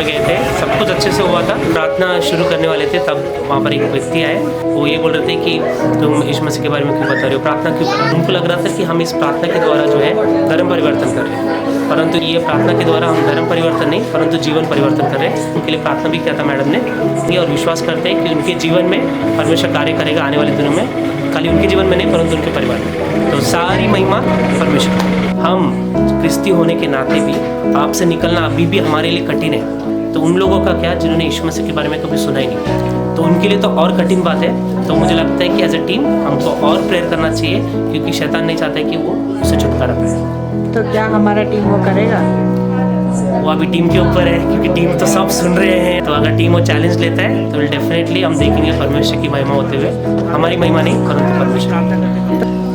में गए थे, सब कुछ अच्छे से हुआ था। प्रार्थना शुरू करने वाले थे तब वहाँ पर एक व्यक्ति आए, वो ये बोल रहे थे कि तुम यीशु मसीह के बारे में क्यों बता रहे हो, प्रार्थना क्यों कर रहे हो। उनको लग रहा था कि हम इस प्रार्थना के द्वारा जो है धर्म परिवर्तन कर रहे हैं, परंतु ये प्रार्थना के द्वारा हम धर्म परिवर्तन नहीं परंतु जीवन परिवर्तन कर रहे हैं। उनके लिए प्रार्थना भी किया था मैडम ने, और विश्वास करते हैं कि उनके जीवन में परमेश्वर कार्य करेगा आने वाले दिनों में, खाली उनके जीवन में नहीं परंतु उनके परिवार में। तो सारी महिमा परमेश्वर। हम क्रिस्ती होने के नाते भी आपसे निकलना अभी भी हमारे लिए कठिन है, तो उन लोगों का क्या जिन्होंने यीशु मसीह के बारे में कभी सुना ही नहीं, तो उनके लिए तो और कठिन बात है। तो मुझे लगता है कि एज ए टीम हमको और प्रेयर करना चाहिए, क्योंकि शैतान नहीं चाहता कि वो उसे छुटकारा पाए। तो क्या हमारा टीम वो करेगा? वो अभी टीम के ऊपर है, क्योंकि टीम तो सब सुन रहे हैं। तो अगर टीम वो चैलेंज लेता है तो डेफिनेटली हम देखेंगे परमेश्वर की महिमा होते हुए, हमारी महिमा नहीं परंतु परमेश्वर।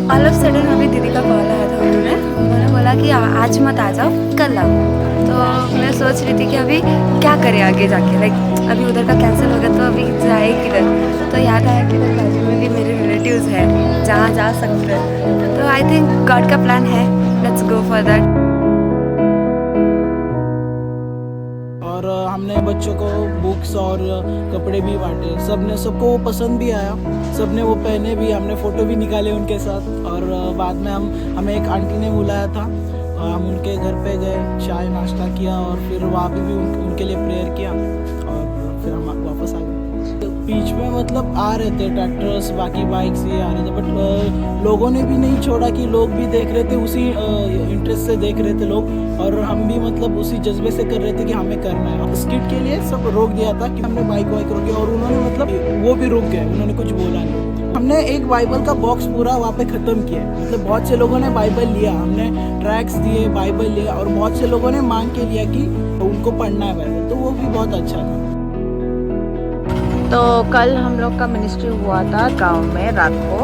ऑल ऑफ सडन अभी दीदी का कॉल आया था, उन्होंने बोला कि आज मत आ जाओ, कल आओ। तो मैं सोच रही थी कि अभी क्या करें आगे जाके, लाइक अभी उधर का कैंसिल हो गया तो अभी जाए किधर। तो याद आया कि इधर बाजू में भी मेरे रिलेटिव्स हैं जहाँ जा सकते हैं। तो आई थिंक गॉड का प्लान है, लेट्स गो फॉर दैट। और हमने बच्चों को बुक्स और कपड़े भी बांटे, सबको वो पसंद भी आया, सबने वो पहने भी, हमने फ़ोटो भी निकाले उनके साथ। और बाद में हमें एक आंटी ने बुलाया था, हम उनके घर पे गए, चाय नाश्ता किया और फिर वहाँ पे भी उनके लिए प्रेयर किया और फिर हम वापस आ गए। बीच में मतलब आ रहे थे ट्रैक्टर्स, बाकी बाइक्स ये आ रहे थे, बट लोगों ने भी नहीं छोड़ा कि लोग भी देख रहे थे, उसी इंटरेस्ट से देख रहे थे लोग, और हम भी मतलब उसी जज्बे से कर रहे थे कि हमें करना है। स्किट के लिए सब रोक दिया था कि हमने बाइक वाइक रोकी, और उन्होंने मतलब वो भी रुक गए, उन्होंने कुछ बोला नहीं। हमने एक बाइबल का बॉक्स पूरा वहाँ पे ख़त्म किया, मतलब बहुत से लोगों ने बाइबल लिया, हमने ट्रैक्स दिए, बाइबल लिया, और बहुत से लोगों ने मांग के लिया कि उनको पढ़ना है बाइबल, तो वो भी बहुत अच्छा था। तो कल हम लोग का मिनिस्ट्री हुआ था गांव में रात को,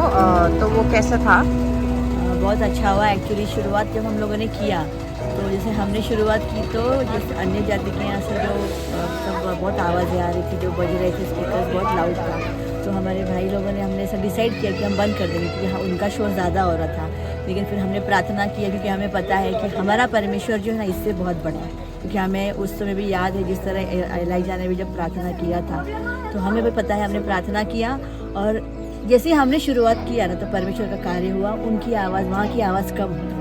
तो वो कैसा था? बहुत अच्छा हुआ एक्चुअली। शुरुआत जब हम लोगों ने किया तो जैसे हमने शुरुआत की तो जैसे अन्य जाति के यहाँ से जो सब बहुत आवाज़ें आ रही थी, जो बज रहे थे, स्पीकर बहुत लाउड था, तो हमारे भाई लोगों ने हमने सब डिसाइड किया कि हम बंद कर देंगे, क्योंकि हाँ उनका शोर ज़्यादा हो रहा था। लेकिन फिर हमने प्रार्थना किया, क्योंकि हमें पता है कि हमारा परमेश्वर जो है ना इससे बहुत बड़ा है, क्योंकि हमें उस समय भी याद है जिस तरह एलाइजा ने भी जब प्रार्थना किया था, तो हमें भी पता है, हमने प्रार्थना किया और जैसे ही हमने शुरुआत किया ना तो परमेश्वर का कार्य हुआ। उनकी आवाज़, वहाँ की आवाज़ कम हुई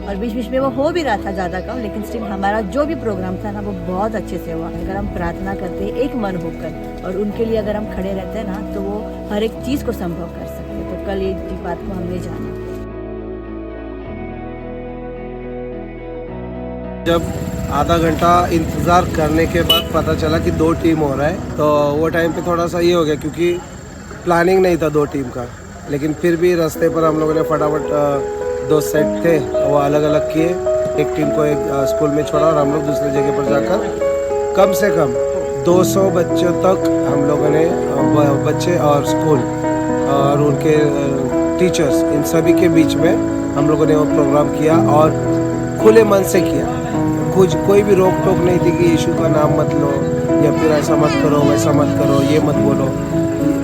और बीच बीच में वो हो भी रहा था ज़्यादा कम, लेकिन स्टिल हमारा जो भी प्रोग्राम था ना वो बहुत अच्छे से हुआ। अगर हम प्रार्थना करते एक मन होकर और उनके लिए अगर हम खड़े रहते हैं ना तो वो हर एक चीज़ को संभव कर सकते। तो कल ये बात को हमने जाना। जब आधा घंटा इंतज़ार करने के बाद पता चला कि 2 टीम हो रहा है, तो वो टाइम पे थोड़ा सा ये हो गया, क्योंकि प्लानिंग नहीं था 2 टीम का। लेकिन फिर भी रास्ते पर हम लोगों ने फटाफट 2 सेट थे वो अलग अलग किए, एक टीम को एक स्कूल में छोड़ा और हम लोग दूसरी जगह पर जाकर कम से कम 200 बच्चों तक हम लोगों ने, बच्चे और स्कूल और उनके टीचर्स, इन सभी के बीच में हम लोगों ने वो प्रोग्राम किया और खुले मन से किया। कोई भी रोक टोक नहीं थी कि यीशु का नाम मत लो या फिर ऐसा मत करो, वैसा मत करो, ये मत बोलो।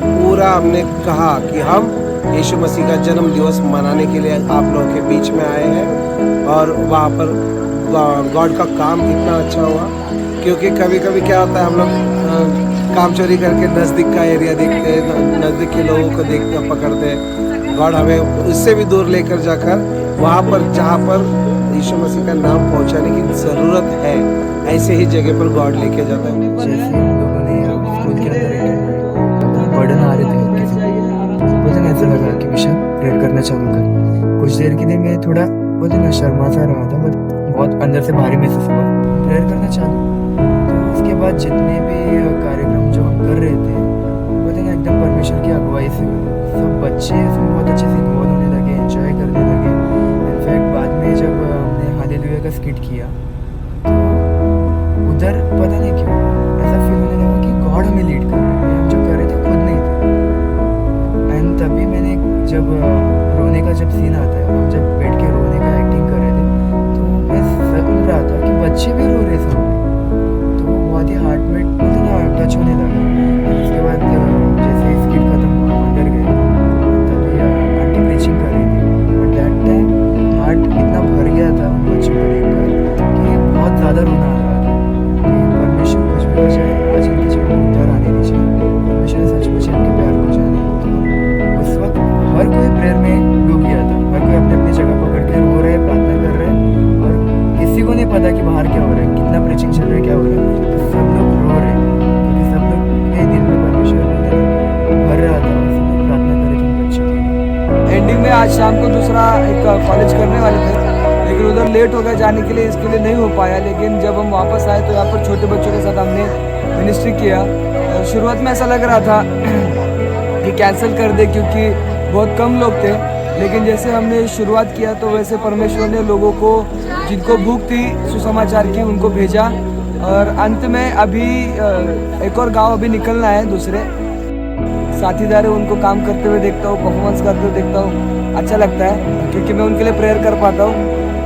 पूरा हमने कहा कि हम यीशु मसीह का जन्म दिवस मनाने के लिए आप लोगों के बीच में आए हैं, और वहाँ पर गॉड का काम इतना अच्छा हुआ। क्योंकि कभी कभी क्या होता है, हम लोग काम चोरी करके नज़दीक का एरिया देखते हैं, नज़दीक के लोगों को देखते पकड़ते हैं। गॉड हमें उससे भी दूर लेकर जाकर वहाँ पर जहाँ पर यीशु मसीह का नाम पहुँचाने की ज़रूरत है, ऐसे ही जगह पर गॉड लेके जाता है। जैसे हम लोगों ने स्कूल के अंदर एक बर्डन आ रहे थे बोलते ना, ऐसा लगा कि विषय प्रेयर करना चालू कर। कुछ देर के लिए मैं थोड़ा बोलते ना शर्मा सा रहा था, बहुत अंदर से भारी महसूस हुआ, प्रेयर करना चालू। तो उसके बाद जितने भी कार्यक्रम जो हम कर रहे थे बोलते ना एकदम परमेश्वर की अगुवाई से सब बच्चे इसमें बहुत अच्छे से इन्वॉल्व होने लगे, एंजॉय करने लगे। इनफैक्ट बाद में जब हमने हालेलुया का स्किट किया तो उधर पता नहीं क्यों ऐसा फील होने लगा कि गॉड हमें लीड कर रहे हैं, हम जो कर रहे थे खुद नहीं थे। एंड तभी मैंने जब रोने का जब सीन आता है, हम जब बैठ के रोने का एक्टिंग कर रहे थे, तो मैं सुन रहा था कि बच्चे भी रो रहे सामने, तो वो बहुत ही हार्ट में टच होने लगा। उसके बाद जैसे स्किट खत्म हुआ, अंदर गए, तभी आंटी प्रीचिंग कर रही थी, बट दैट टाइम हार्ट इतना भर गया था उन बच्चों को देखकर कि बहुत ज़्यादा रोना आ रहा था कि परमेश्वर कुछ भी परमेश्वर सचमुच ही आपके प्यार को जाने। तो उस वक्त हर कोई प्रेयर में डूब गया था, हर कोई अपनी अपनी जगह पकड़ के रो रहे, प्रार्थना कर रहे हैं, और किसी को नहीं पता कि बाहर क्या हो रहा है, कितना प्रीचिंग चल रहा है, क्या हो रहा है। तो सब लोग रो रहे हैं क्योंकि सब लोग के दिल में परमेश्वर को भर रहा था, और सब लोग प्रार्थना कर रहे थे उन बच्चों के लिए। एंडिंग में आज शाम को दूसरा एक कॉलेज करने वाले थे, लेकिन उधर लेट हो गया जाने के लिए, इसके लिए नहीं हो पाया। लेकिन जब हम वापस आए तो यहाँ पर छोटे बच्चों के साथ हमने मिनिस्ट्री किया। शुरुआत में ऐसा लग रहा था कि कैंसिल कर दे क्योंकि बहुत कम लोग थे, लेकिन जैसे हमने शुरुआत किया तो वैसे परमेश्वर ने लोगों को जिनको भूख थी सुसमाचार की उनको भेजा। और अंत में अभी एक और गांव अभी निकलना है, दूसरे साथीदार है उनको काम करते हुए देखता हूँ, परफॉर्मेंस करते हुए देखता हूँ, अच्छा लगता है क्योंकि मैं उनके लिए प्रेयर कर पाता हूँ।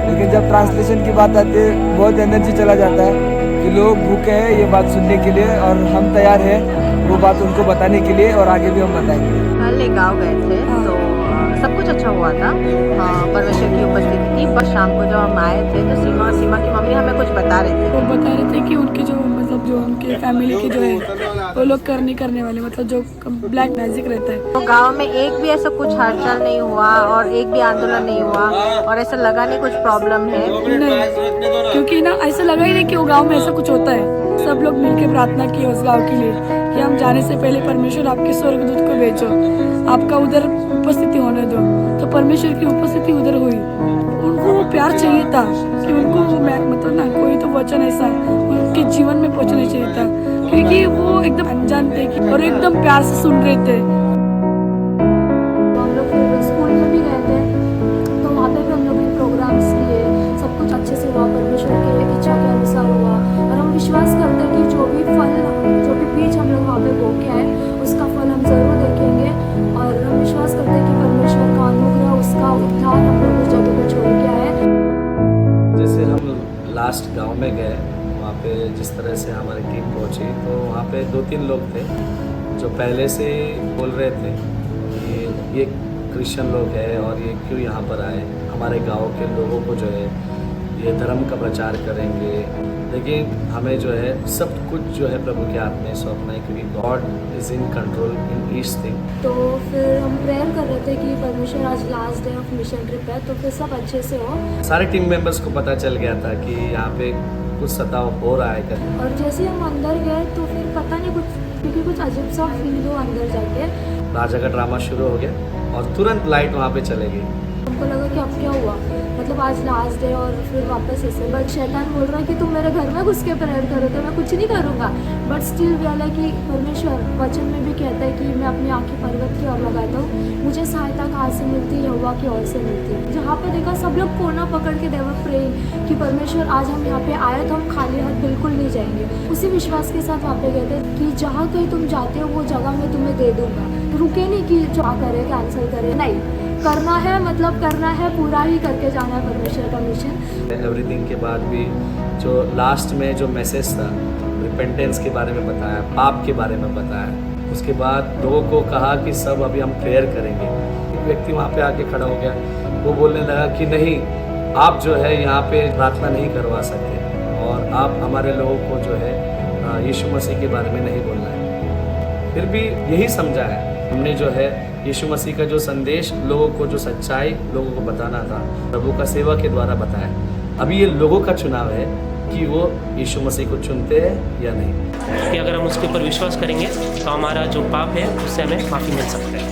लेकिन जब ट्रांसलेशन की बात आती है बहुत एनर्जी चला जाता है कि लोग भूखे हैं ये बात सुनने के लिए, और हम तैयार हैं वो बात उनको बताने के लिए, और आगे भी हम बताएंगे। कल एक गाँव गए थे तो सब कुछ अच्छा हुआ था, परमेश्वर की उपस्थिति थी। पर शाम को जब हम आए थे तो सीमा की मम्मी हमें कुछ बता रहे थे। वो बता रहे थे कि उनके जो मतलब जो उनके फैमिली के जो है वो लोग करने वाले मतलब जो ब्लैक मैजिक रहता है। तो गांव में एक भी ऐसा कुछ हलचल नहीं हुआ और एक भी आंदोलन नहीं हुआ और ऐसा लगा नहीं कुछ प्रॉब्लम है। नहीं, क्योंकि ना ऐसा लगा ही नहीं कि वो गांव में ऐसा कुछ होता है। सब लोग मिलकर प्रार्थना की उस गांव के लिए कि हम जाने से पहले परमेश्वर आपके स्वर्गदूत को भेजो, आपका उधर उपस्थिति होने दो। तो परमेश्वर की उपस्थिति उधर हुई। उनको वो प्यार चाहिए था कि उनको मतलब ना कोई तो वचन ऐसा उनके जीवन में पहुंचना चाहिए था, क्योंकि वो एकदम अनजान थे और एकदम प्यार से सुन रहे थे। हम लोग फिर स्कूल में भी गए थे तो वहाँ पे भी हम लोग ने प्रोग्राम्स किए, सब कुछ अच्छे से हुआ, परमेश्वर के इच्छा के अनुसार हुआ। और हम विश्वास करते हैं कि जो भी बीज हम लोग वहाँ पे बो के आए उसका फल हम ज़रूर देखेंगे। और हम विश्वास करते हैं कि परमेश्वर का अनुग्रह, उसका उद्धार हम लोग उस जगह पे छोड़ के आए। जैसे हम लास्ट गांव में गए, वहाँ पे जिस तरह से हमारी टीम पहुँची तो वहाँ पे 2-3 लोग थे जो पहले से बोल रहे थे कि ये क्रिश्चियन लोग हैं और ये क्यों यहाँ पर आए, हमारे गांव के लोगों को जो है ये धर्म का प्रचार करेंगे। लेकिन हमें जो है सब कुछ जो है प्रभु के हाथ में सौंपना है, क्योंकि God is in control in each thing. तो फिर हम प्रेयर कर रहे थे कि परमेश्वर आज last day of mission trip है तो फिर सब अच्छे से हो। सारे टीम मेंबर्स को पता चल गया था कि यहाँ पे कुछ सताव हो रहा है करके। और जैसे हम अंदर गए तो फिर पता नहीं क्योंकि कुछ अजीब सा फील हो अंदर जाके। राजा का ड्रामा शुरू हो गया और तुरंत लाइट वहाँ पे चले गई। हमको लगा कि अब क्या हुआ, मतलब आज लास्ट डे और फिर वापस ऐसे। बट शैतान बोल रहा है कि तुम मेरे घर में घुस के प्रेयर करो तो मैं कुछ नहीं करूँगा। बट स्टिल वाला कि परमेश्वर वचन में भी कहता है कि मैं अपनी आँखें पर्वत की ओर लगाता हूँ, मुझे सहायता कहाँ से मिलती है, यहोवा की ओर से मिलती है। जहाँ पे देखा सब लोग कोना पकड़ के देवर प्रेइंग कि परमेश्वर आज हम यहाँ पे आए तो हम खाली हाथ बिल्कुल नहीं जाएंगे। उसी विश्वास के साथ वहाँ पे गए थे कि जहाँ कहीं तुम जाते हो वो जगह मैं तुम्हें दे दूँगा। रुके नहीं कि क्या करे कैंसिल करे, नहीं, करना है मतलब करना है, पूरा ही करके जाना है परमेश्वर का मिशन। एवरीथिंग के बाद भी जो लास्ट में जो मैसेज था रिपेंटेंस के बारे में बताया, पाप के बारे में बताया, उसके बाद लोगों को कहा कि सब अभी हम प्रेयर करेंगे। एक व्यक्ति वहाँ पे आके खड़ा हो गया, वो बोलने लगा कि नहीं, आप जो है यहाँ पे प्रार्थना नहीं करवा सकते और आप हमारे लोगों को जो है यीशु मसीह के बारे में नहीं बोलना है। फिर भी यही समझा है हमने जो है यीशु मसीह का जो संदेश लोगों को, जो सच्चाई लोगों को बताना था, प्रभु का सेवा के द्वारा बताया। अभी ये लोगों का चुनाव है कि वो यीशु मसीह को चुनते हैं या नहीं। कि अगर हम उसके ऊपर विश्वास करेंगे तो हमारा जो पाप है उससे हमें माफ़ी मिल सकता है।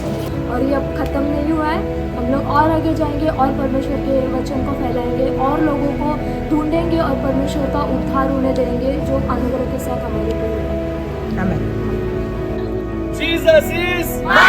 और ये अब ख़त्म नहीं हुआ है, हम लोग और आगे जाएंगे और परमेश्वर के वचन को फैलाएंगे और लोगों को ढूंढेंगे और परमेश्वर का उद्धार होने देंगे जो अनुग्रह के साथ हमारे ऊपर। आमीन। Jesus is my